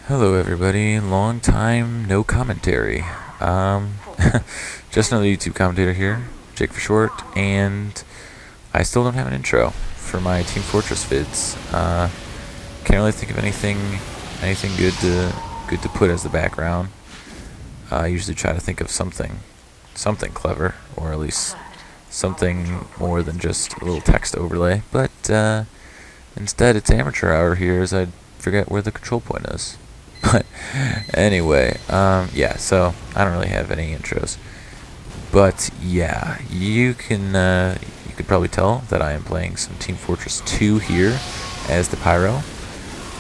Hello, everybody. Long time no commentary. Um, just another YouTube commentator here, Jake for short, and I still don't have an intro for my Team Fortress vids. Can't really think of anything good to put as the background. I usually try to think of something clever, or at least something more than just a little text overlay. But instead, it's amateur hour here, as I forget where the control point is. But anyway, yeah, so I don't really have any intros. But yeah, you could probably tell that I am playing some Team Fortress 2 here as the Pyro.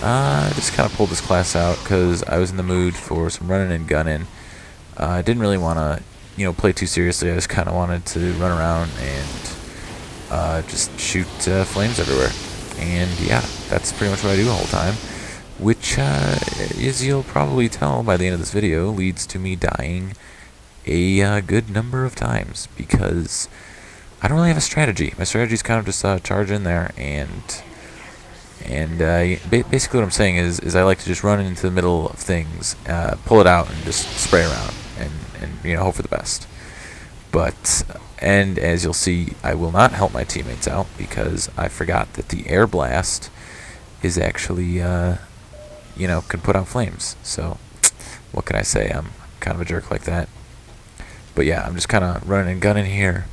I just kind of pulled this class out because I was in the mood for some running and gunning. I didn't really want to, play too seriously. I just kind of wanted to run around and just shoot flames everywhere. And yeah, that's pretty much what I do the whole time. Which, as you'll probably tell by the end of this video, leads to me dying a good number of times, because I don't really have a strategy. My strategy is kind of just charge in there, and basically what I'm saying is I like to just run into the middle of things, pull it out, and just spray around, and hope for the best. But, and as you'll see, I will not help my teammates out, because I forgot that the air blast is actually can put out flames. So what can I say? I'm kind of a jerk like that. But yeah, I'm just kind of running and gunning here.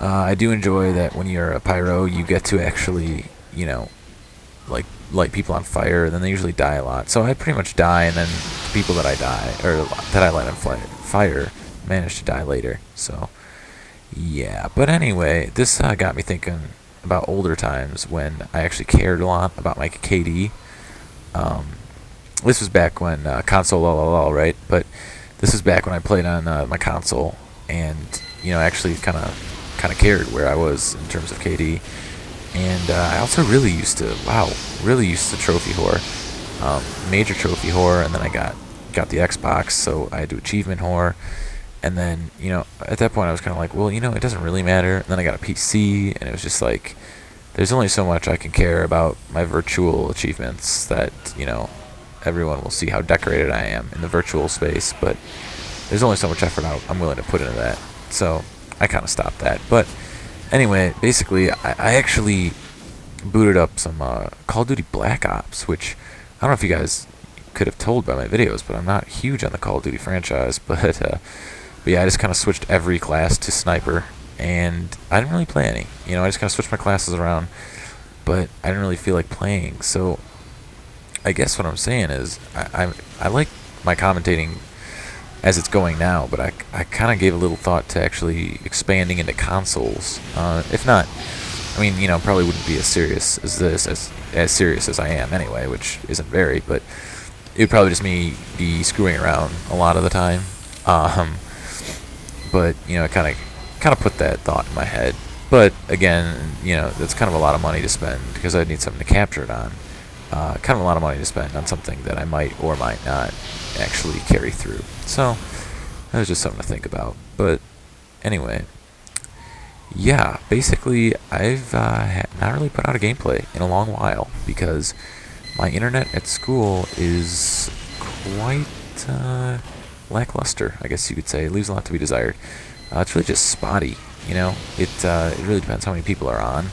I do enjoy that when you're a pyro, you get to actually, like light people on fire, and then they usually die a lot. So I pretty much die, and then the people that I light on fire manage to die later. So yeah, but anyway, this got me thinking about older times when I actually cared a lot about my KD. This was back when console right? But this was back when I played on my console, and actually kind of cared where I was in terms of KD. And I also really used to trophy whore, major trophy whore, and then I got the Xbox, so I had to achievement whore. And then at that point I was kind of like, well, it doesn't really matter. And then I got a PC, and it was just like, there's only so much I can care about my virtual achievements that everyone will see how decorated I am in the virtual space, but there's only so much effort I'm willing to put into that. So I kind of stopped that. But anyway, basically, I actually booted up some Call of Duty Black Ops, which I don't know if you guys could have told by my videos, but I'm not huge on the Call of Duty franchise. But yeah, I just kind of switched every class to sniper, and I didn't really play any. I just kind of switched my classes around, but I didn't really feel like playing. So I guess what I'm saying is I like my commentating as it's going now, but I kind of gave a little thought to actually expanding into consoles. If not, I mean, probably wouldn't be as serious as this, as serious as I am anyway, which isn't very, but it would probably just be screwing around a lot of the time. But I kind of put that thought in my head. But again, that's kind of a lot of money to spend, because I'd need something to capture it on. Kind of a lot of money to spend on something that I might or might not actually carry through. So that was just something to think about. But anyway, yeah, basically I've not really put out a gameplay in a long while, because my internet at school is quite lackluster, I guess you could say. It leaves a lot to be desired. It's really just spotty, it really depends how many people are on.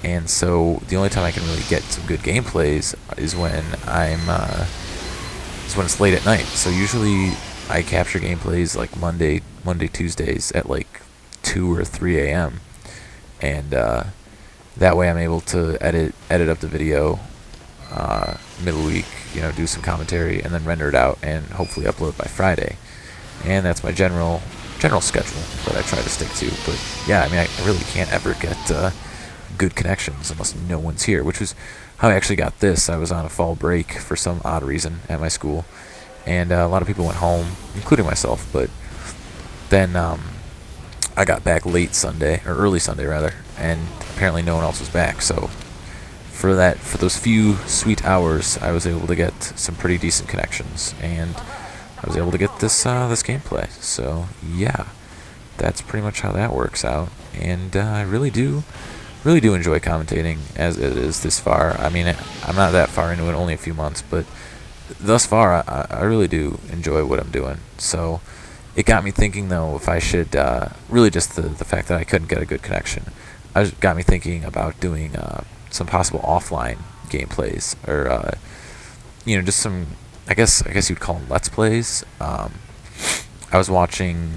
And so the only time I can really get some good gameplays is when it's late at night. So usually I capture gameplays like Monday, Tuesdays at like 2 or 3 a.m. And that way I'm able to edit up the video middle week, do some commentary, and then render it out and hopefully upload by Friday. And that's my general schedule that I try to stick to. But yeah, I mean, I really can't ever get good connections unless no one's here, which was how I actually got this. I was on a fall break for some odd reason at my school, and a lot of people went home, including myself. But then I got back late Sunday, or early Sunday rather, and apparently no one else was back. So for those few sweet hours, I was able to get some pretty decent connections, and I was able to get this gameplay. So yeah, that's pretty much how that works out, and I really do enjoy commentating as it is this far. I mean, I'm not that far into it, only a few months, but thus far, I really do enjoy what I'm doing. So it got me thinking, though, if I should really just the fact that I couldn't get a good connection. Got me thinking about doing some possible offline gameplays, or just some. I guess you'd call them let's plays. I was watching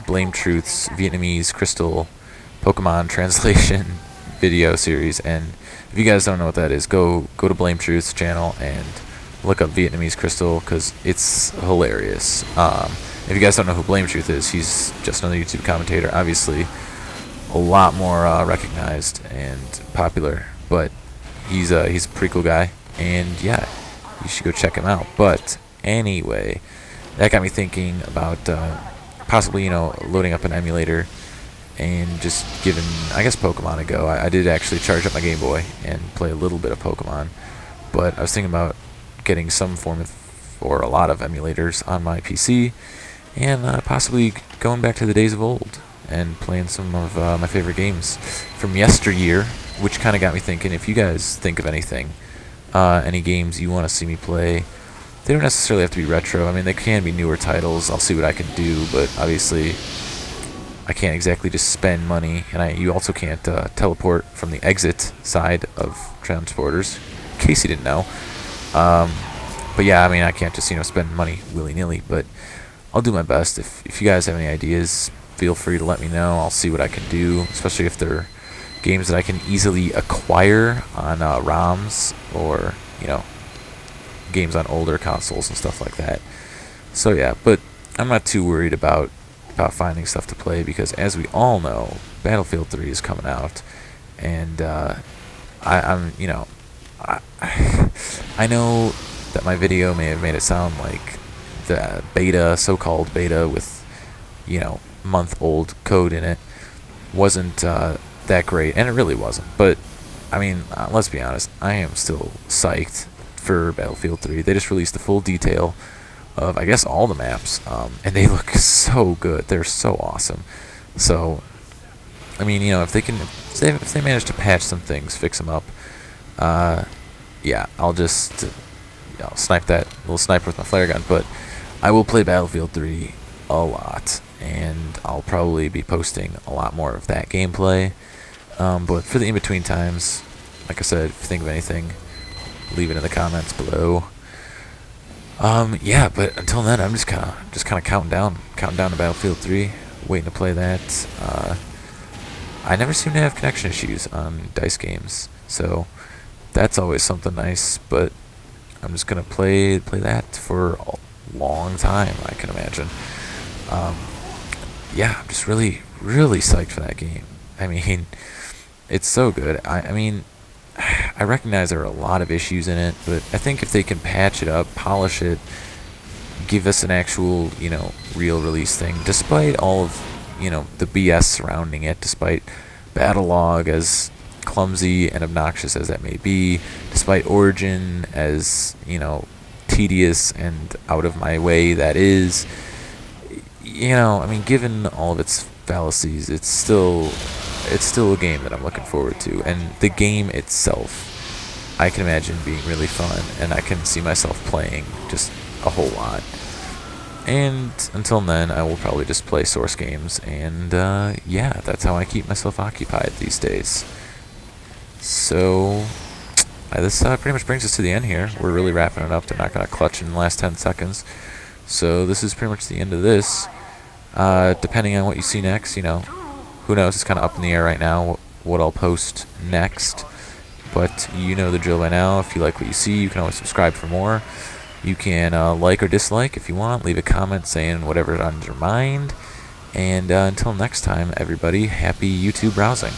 Blame Truth's Vietnamese Crystal Pokemon translation video series, and if you guys don't know what that is, go to Blame Truth's channel and look up Vietnamese Crystal, because it's hilarious. If you guys don't know who Blame Truth is, he's just another YouTube commentator, obviously a lot more recognized and popular, but he's a pretty cool guy, and yeah, you should go check him out. But anyway, that got me thinking about possibly loading up an emulator and just giving, I guess, Pokemon a go. I did actually charge up my Game Boy and play a little bit of Pokemon, but I was thinking about getting some form of, or a lot of emulators on my PC, and possibly going back to the days of old and playing some of my favorite games from yesteryear, which kind of got me thinking, if you guys think of anything, any games you want to see me play, they don't necessarily have to be retro. I mean, they can be newer titles. I'll see what I can do, but obviously I can't exactly just spend money, and you also can't teleport from the exit side of transporters, in case you didn't know. But yeah, I mean, I can't just spend money willy-nilly, but I'll do my best. If you guys have any ideas, feel free to let me know. I'll see what I can do, especially if they're games that I can easily acquire on ROMs, or games on older consoles and stuff like that. So yeah, but I'm not too worried about finding stuff to play, because as we all know, Battlefield 3 is coming out, and I know that my video may have made it sound like the beta, so-called beta with month-old code in it, wasn't that great, and it really wasn't. But I mean, let's be honest, I am still psyched for Battlefield 3. They just released the full detail of, I guess, all the maps, and they look so good. They're so awesome. So, I mean, if they manage to patch some things, fix them up, yeah, I'll just snipe that little sniper with my flare gun. But I will play Battlefield 3 a lot, and I'll probably be posting a lot more of that gameplay. But for the in-between times, like I said, if you think of anything, leave it in the comments below. Yeah, but until then, I'm just kind of counting down to Battlefield 3, waiting to play that. I never seem to have connection issues on dice games, so that's always something nice. But I'm just gonna play that for a long time, I can imagine. Yeah, I'm just really psyched for that game. I mean, it's so good. I mean, I recognize there are a lot of issues in it, but I think if they can patch it up, polish it, give us an actual, real release thing, despite all of, the BS surrounding it, despite Battlelog, as clumsy and obnoxious as that may be, despite Origin, as, tedious and out of my way that is, I mean, given all of its fallacies, it's still a game that I'm looking forward to, and the game itself, I can imagine being really fun, and I can see myself playing just a whole lot. And until then, I will probably just play Source games, and yeah, that's how I keep myself occupied these days. So this pretty much brings us to the end here. We're really wrapping it up. They're not going to clutch in the last 10 seconds. So this is pretty much the end of this. Depending on what you see next, who knows? It's kind of up in the air right now what I'll post next. But you know the drill by now. If you like what you see, you can always subscribe for more. You can like or dislike if you want. Leave a comment saying whatever's on your mind. And until next time, everybody, happy YouTube browsing.